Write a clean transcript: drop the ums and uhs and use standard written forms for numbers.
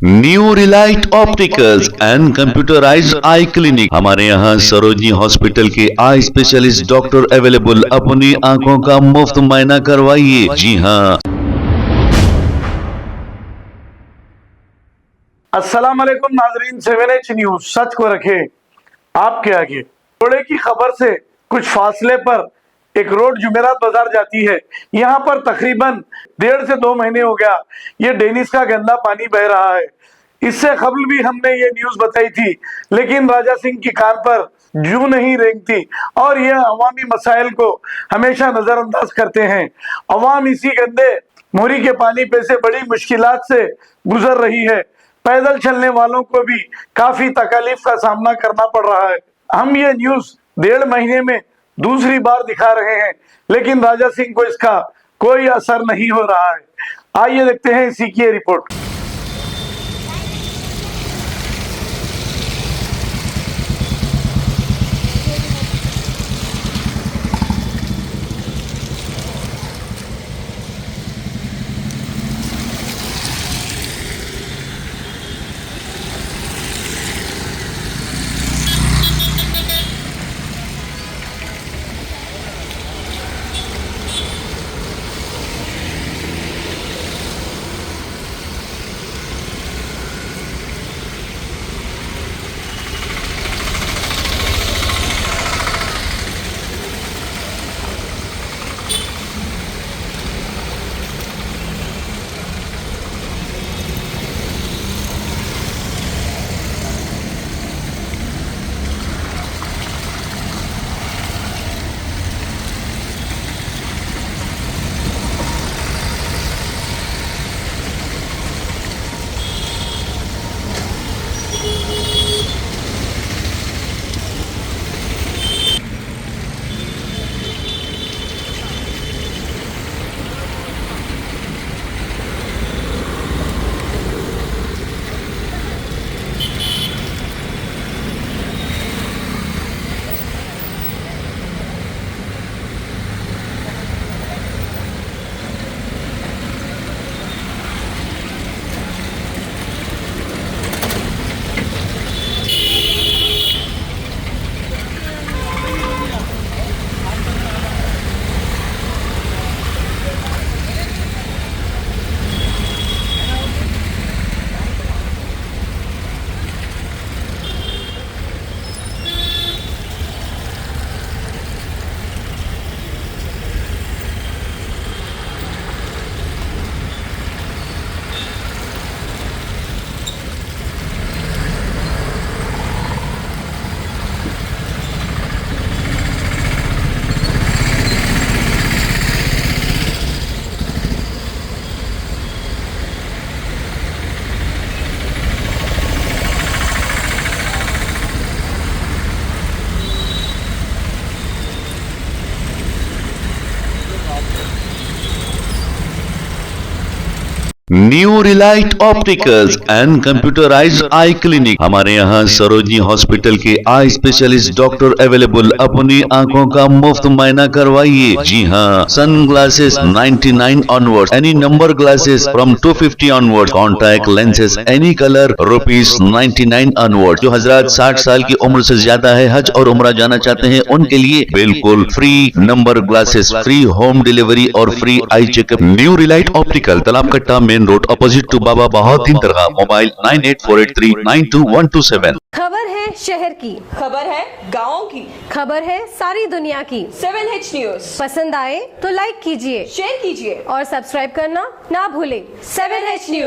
New Relight opticals and computerised I clinic. हमारे यहाँ Sarojini hospital के आई स्पेशलिस्ट डॉक्टर अवेलेबल। अपनी आंखों का मुफ्त मुआयना करवाइए। जी हाँ। अस्सलाम वालेकुम नाजरीन, 7H न्यूज सच को रखे आपके आगे। जोड़े की खबर से कुछ फासले पर एक रोड जुमेरात बाजार जाती है। यहाँ पर तकरीबन 1.5 से 2 महीने हो गया ये डेनिस का गंदा पानी बह रहा है। इससे कबल भी हमने ये न्यूज बताई थी, लेकिन राजा सिंह की कान पर जू नहीं रेंगती और ये अवामी मसाइल को हमेशा नजरअंदाज करते हैं। अवाम इसी गंदे मोरी के पानी पे से बड़ी मुश्किलात से गुजर रही है। पैदल चलने वालों को भी काफी तकलीफ का सामना करना पड़ रहा है। हम ये न्यूज 1.5 महीने में दूसरी बार दिखा रहे हैं, लेकिन राजा सिंह को इसका कोई असर नहीं हो रहा है। आइए देखते हैं इसी की report. New Relight opticals and computerised I clinic. हमारे यहाँ सरोजनी हॉस्पिटल के आई स्पेशलिस्ट डॉक्टर अवेलेबल। अपनी आंखों का मुफ्त मुआयना करवाइए। जी हाँ। Sun glasses 99 onward, any number glasses from 250 onward, contact lenses any colour ₹99 onward. जो हजरात 60 साल की उम्र से ज्यादा है, हज और उम्रा जाना चाहते हैं, उनके लिए बिल्कुल free number glasses, free home delivery और free eye checkup. New Relight Optical, Talab Katta, main road, opposite to Baba Bahauddin Dargah. Mobile 9848392127। खबर है शहर की, खबर है गाँव की, खबर है सारी दुनिया की। 7H न्यूज पसंद आए तो लाइक कीजिए, शेयर कीजिए और सब्सक्राइब करना ना भूलें। 7H news.